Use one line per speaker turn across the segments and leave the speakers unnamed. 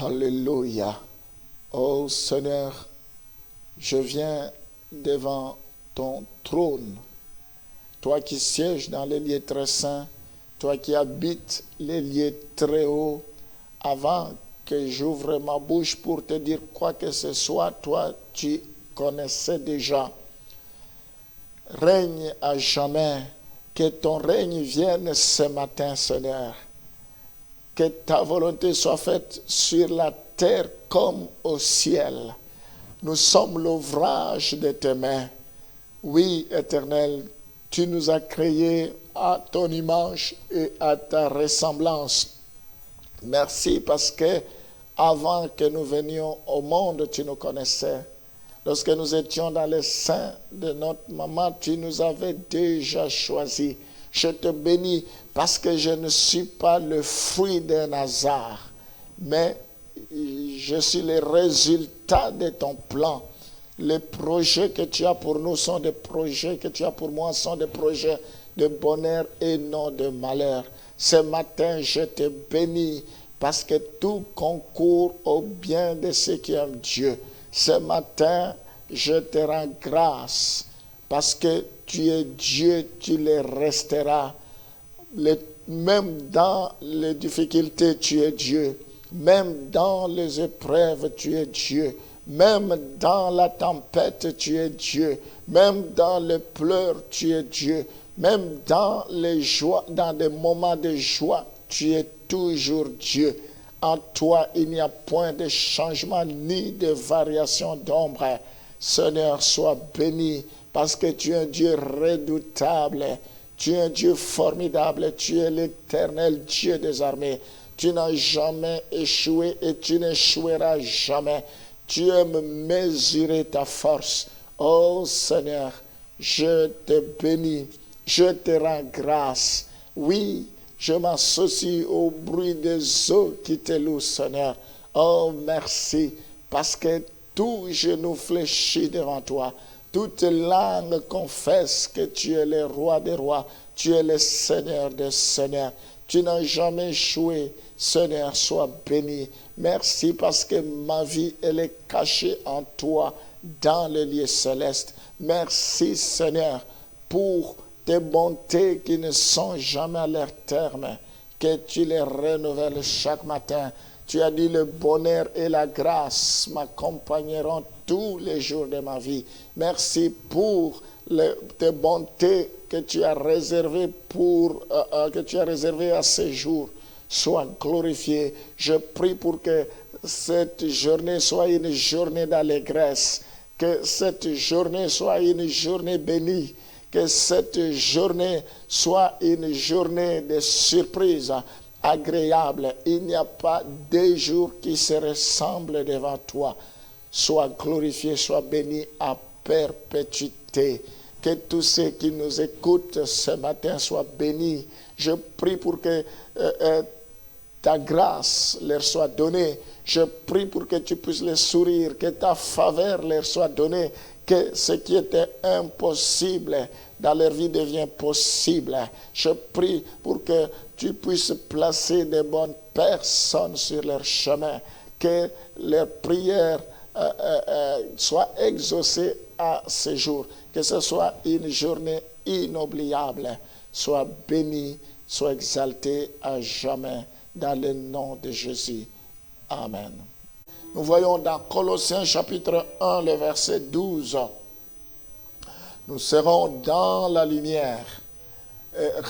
Alléluia. Oh Seigneur, je viens devant ton trône. Toi qui sièges dans les lieux très saints, toi qui habites les lieux très hauts, avant que j'ouvre ma bouche pour te dire quoi que ce soit, toi tu connaissais déjà. Règne à jamais, que ton règne vienne ce matin, Seigneur. Que ta volonté soit faite sur la terre comme au ciel. Nous sommes l'ouvrage de tes mains. Oui, Éternel, tu nous as créés à ton image et à ta ressemblance. Merci parce que avant que nous venions au monde, tu nous connaissais. Lorsque nous étions dans le sein de notre maman, tu nous avais déjà choisis. Je te bénis parce que je ne suis pas le fruit d'un hasard, mais je suis le résultat de ton plan. Les projets que tu as pour nous sont des projets que tu as pour moi, sont des projets de bonheur et non de malheur. Ce matin, je te bénis parce que tout concourt au bien de ceux qui aiment Dieu. Ce matin, je te rends grâce parce que tu es Dieu, tu le resteras. Même dans les difficultés, tu es Dieu. Même dans les épreuves, tu es Dieu. Même dans la tempête, tu es Dieu. Même dans les pleurs, tu es Dieu. Même dans les joies, dans des moments de joie, tu es toujours Dieu. En toi, il n'y a point de changement ni de variation d'ombre. Seigneur, sois béni parce que tu es un Dieu redoutable. Tu es un Dieu formidable. Tu es l'éternel Dieu des armées. Tu n'as jamais échoué et tu n'échoueras jamais. Tu aimes mesurer ta force. Oh Seigneur, je te bénis. Je te rends grâce. Oui, je m'associe au bruit des eaux qui te louent, Seigneur. Oh, merci, parce que tout genou fléchit devant toi. Toute langue confesse que tu es le roi des rois. Tu es le Seigneur des seigneurs. Tu n'as jamais échoué. Seigneur, sois béni. Merci parce que ma vie, elle est cachée en toi, dans le lieu céleste. Merci, Seigneur, pour tes bontés qui ne sont jamais à leur terme, que tu les renouvelles chaque matin. Tu as dit le bonheur et la grâce m'accompagneront tous les jours de ma vie. Merci pour tes bontés que tu as réservées à ce jour. Sois glorifié. Je prie pour que cette journée soit une journée d'allégresse, que cette journée soit une journée bénie, que cette journée soit une journée de surprise agréable. Il n'y a pas deux jours qui se ressemblent devant toi. Sois glorifié, sois béni à perpétuité. Que tous ceux qui nous écoutent ce matin soient bénis. Je prie pour que ta grâce leur soit donnée. Je prie pour que tu puisses les sourire, que ta faveur leur soit donnée, que ce qui était impossible dans leur vie devienne possible. Je prie pour que tu puisses placer de bonnes personnes sur leur chemin, que leurs prières soient exaucées à ce jour, que ce soit une journée inoubliable. Sois béni, sois exalté à jamais dans le nom de Jésus. Amen. Nous voyons dans Colossiens chapitre 1, le verset 12. Nous serons dans la lumière.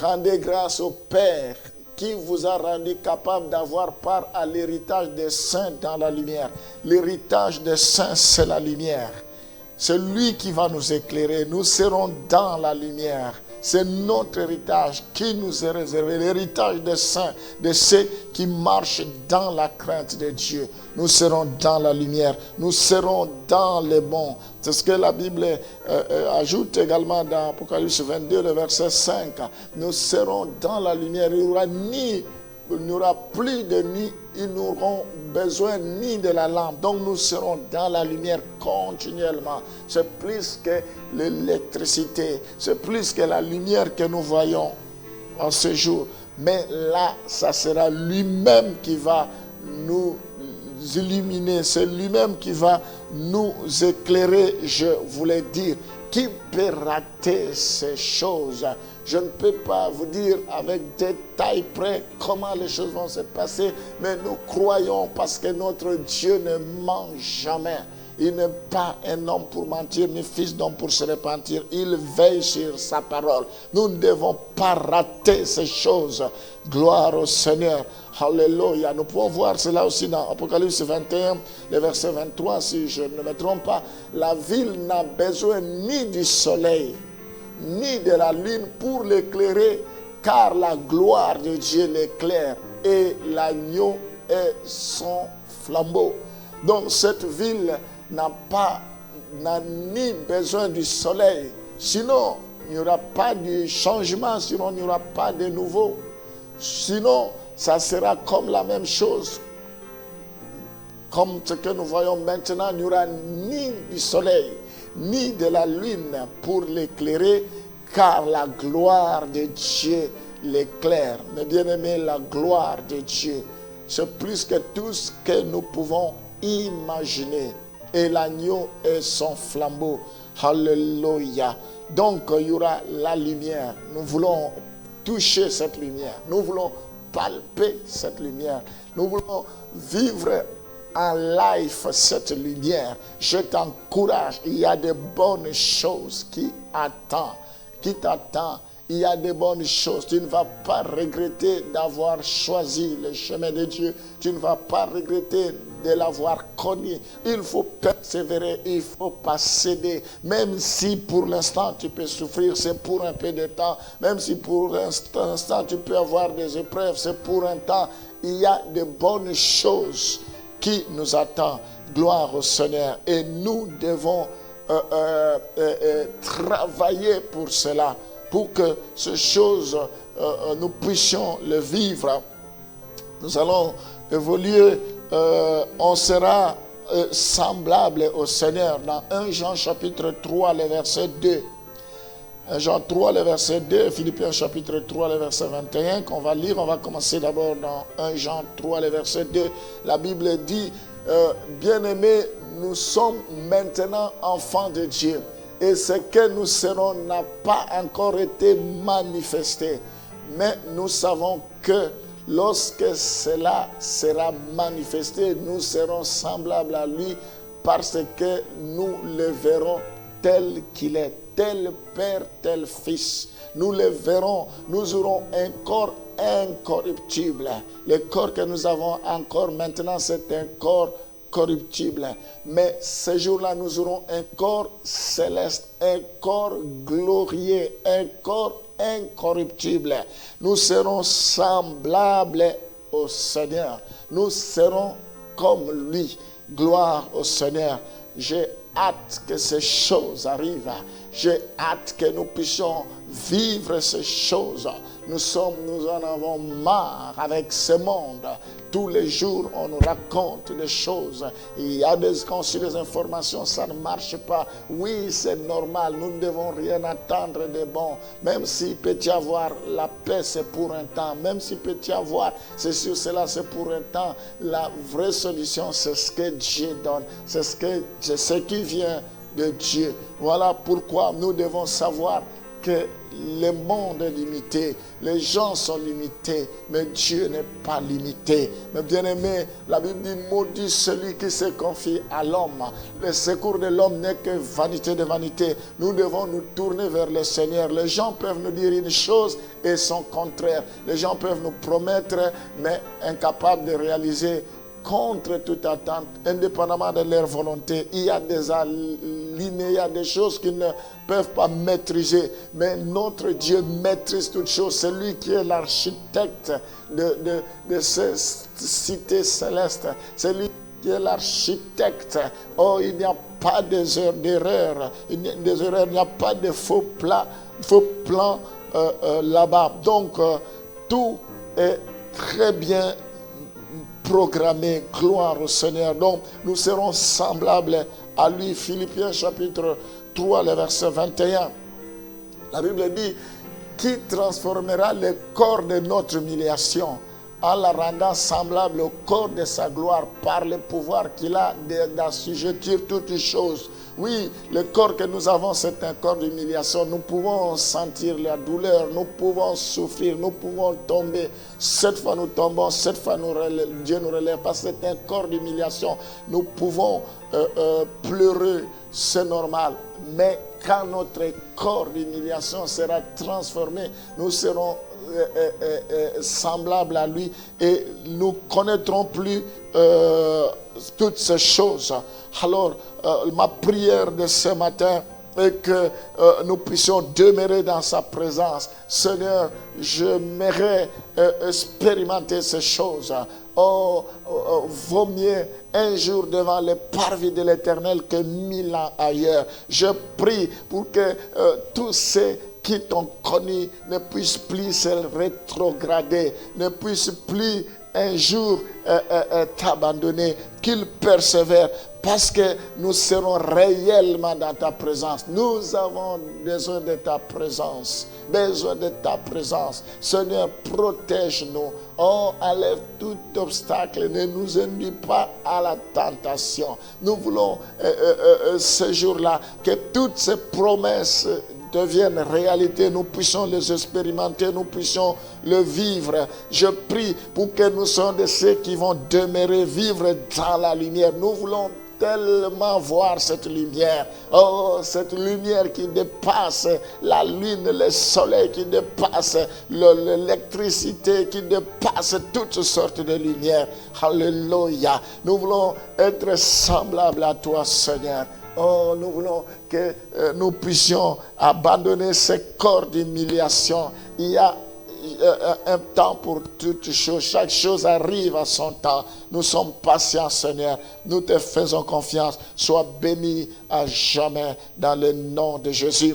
Rendez grâce au Père qui vous a rendu capable d'avoir part à l'héritage des saints dans la lumière. L'héritage des saints, c'est la lumière. C'est lui qui va nous éclairer. Nous serons dans la lumière. C'est notre héritage qui nous est réservé. L'héritage des saints, de ceux qui marchent dans la crainte de Dieu. Nous serons dans la lumière. Nous serons dans les bons. C'est ce que la Bible ajoute également dans Apocalypse 22, le verset 5. Nous serons dans la lumière. Il n'y aura plus de nuit. Ils n'auront besoin ni de la lampe. Donc nous serons dans la lumière continuellement. C'est plus que l'électricité. C'est plus que la lumière que nous voyons en ce jour. Mais là, ça sera lui-même qui va nous illuminer, c'est lui-même qui va nous éclairer, je voulais dire. Qui peut rater ces choses? Je ne peux pas vous dire avec détail près comment les choses vont se passer, mais nous croyons parce que notre Dieu ne ment jamais. Il n'est pas un homme pour mentir, ni fils d'homme pour se repentir. Il veille sur sa parole. Nous ne devons pas rater ces choses. Gloire au Seigneur. Alléluia. Nous pouvons voir cela aussi dans Apocalypse 21, le verset 23, si je ne me trompe pas. La ville n'a besoin ni du soleil, ni de la lune pour l'éclairer, car la gloire de Dieu l'éclaire et l'agneau est son flambeau. Donc cette ville n'a ni besoin du soleil. Sinon, il n'y aura pas de changement, sinon il n'y aura pas de nouveau. Sinon, ça sera comme la même chose. Comme ce que nous voyons maintenant, il n'y aura ni du soleil, ni de la lune pour l'éclairer, car la gloire de Dieu l'éclaire. Mes bien-aimés, la gloire de Dieu, c'est plus que tout ce que nous pouvons imaginer. Et l'agneau est son flambeau. Alléluia. Donc, il y aura la lumière. Nous voulons toucher cette lumière. Nous voulons palper cette lumière. Nous voulons vivre en life cette lumière. Je t'encourage. Il y a de bonnes choses qui t'attendent. Il y a de bonnes choses. Tu ne vas pas regretter d'avoir choisi le chemin de Dieu. Tu ne vas pas regretter de l'avoir connu. Il faut persévérer, il ne faut pas céder. Même si pour l'instant tu peux souffrir, c'est pour un peu de temps. Même si pour l'instant tu peux avoir des épreuves, c'est pour un temps. Il y a de bonnes choses qui nous attendent. Gloire au Seigneur. Et nous devons travailler pour cela, pour que ces choses, nous puissions le vivre. Nous allons évoluer, on sera semblable au Seigneur. Dans 1 Jean chapitre 3, le verset 2. 1 Jean 3, le verset 2, Philippiens chapitre 3, le verset 21, qu'on va lire. On va commencer d'abord dans 1 Jean 3, le verset 2. La Bible dit, bien-aimés, nous sommes maintenant enfants de Dieu. Et ce que nous serons n'a pas encore été manifesté. Mais nous savons que lorsque cela sera manifesté, nous serons semblables à lui parce que nous le verrons tel qu'il est, tel Père, tel Fils. Nous le verrons, nous aurons un corps incorruptible. Le corps que nous avons encore maintenant, c'est un corps corruptible. Mais ce jour-là, nous aurons un corps céleste, un corps glorieux, un corps incorruptible. Nous serons semblables au Seigneur. Nous serons comme lui. Gloire au Seigneur. J'ai hâte que ces choses arrivent. J'ai hâte que nous puissions vivre ces choses. Nous en avons marre avec ce monde. Tous les jours, on nous raconte des choses. Il y a quand des informations, ça ne marche pas. Oui, c'est normal. Nous ne devons rien attendre de bon. Même s'il peut y avoir la paix, c'est pour un temps. Même s'il peut y avoir ceci ou cela, c'est pour un temps. La vraie solution, c'est ce que Dieu donne. C'est ce qui vient de Dieu. Voilà pourquoi nous devons savoir que le monde est limité, les gens sont limités, mais Dieu n'est pas limité. Mais bien aimé, la Bible dit, maudit celui qui se confie à l'homme. Le secours de l'homme n'est que vanité de vanité. Nous devons nous tourner vers le Seigneur. Les gens peuvent nous dire une chose et son contraire. Les gens peuvent nous promettre, mais incapables de réaliser. Contre toute attente, indépendamment de leur volonté, il y a des alinéas, il y a des choses qu'ils ne peuvent pas maîtriser. Mais notre Dieu maîtrise toutes choses. C'est lui qui est l'architecte de ces cités célestes. C'est lui qui est l'architecte. Oh, il n'y a pas d'erreur. Il n'y a pas de faux plans là-bas. Donc, tout est très bien programmé. Gloire au Seigneur. Donc nous serons semblables à lui. Philippiens chapitre 3, le verset 21. La Bible dit, qui transformera le corps de notre humiliation en la rendant semblable au corps de sa gloire par le pouvoir qu'il a d'assujettir toutes choses. Oui, le corps que nous avons, c'est un corps d'humiliation. Nous pouvons sentir la douleur, nous pouvons souffrir, nous pouvons tomber. Cette fois nous tombons, cette fois Dieu nous relève parce que c'est un corps d'humiliation. Nous pouvons pleurer, c'est normal. Mais quand notre corps d'humiliation sera transformé, nous serons semblables à lui et nous connaîtrons plus toutes ces choses. Alors, ma prière de ce matin est que nous puissions demeurer dans sa présence. Seigneur, j'aimerais expérimenter ces choses. Vaut mieux un jour devant le parvis de l'Éternel que 1000 ans ailleurs. Je prie pour que tous ces qui t'ont connu ne puissent plus se rétrograder, ne puissent plus un jour t'abandonner, qu'ils persévèrent parce que nous serons réellement dans ta présence. Nous avons besoin de ta présence, besoin de ta présence. Seigneur, protège-nous. Enlève tout obstacle, ne nous induis pas à la tentation. Nous voulons ce jour-là que toutes ces promesses deviennent réalité, nous puissions les expérimenter, nous puissions le vivre. Je prie pour que nous soyons de ceux qui vont demeurer, vivre dans la lumière. Nous voulons tellement voir cette lumière. Cette lumière qui dépasse la lune, le soleil, qui dépasse l'électricité, qui dépasse toutes sortes de lumières. Alléluia. Nous voulons être semblables à toi, Seigneur. Nous voulons que nous puissions abandonner ce corps d'humiliation. Il y a un temps pour toutes choses. Chaque chose arrive à son temps. Nous sommes patients, Seigneur. Nous te faisons confiance. Sois béni à jamais dans le nom de Jésus.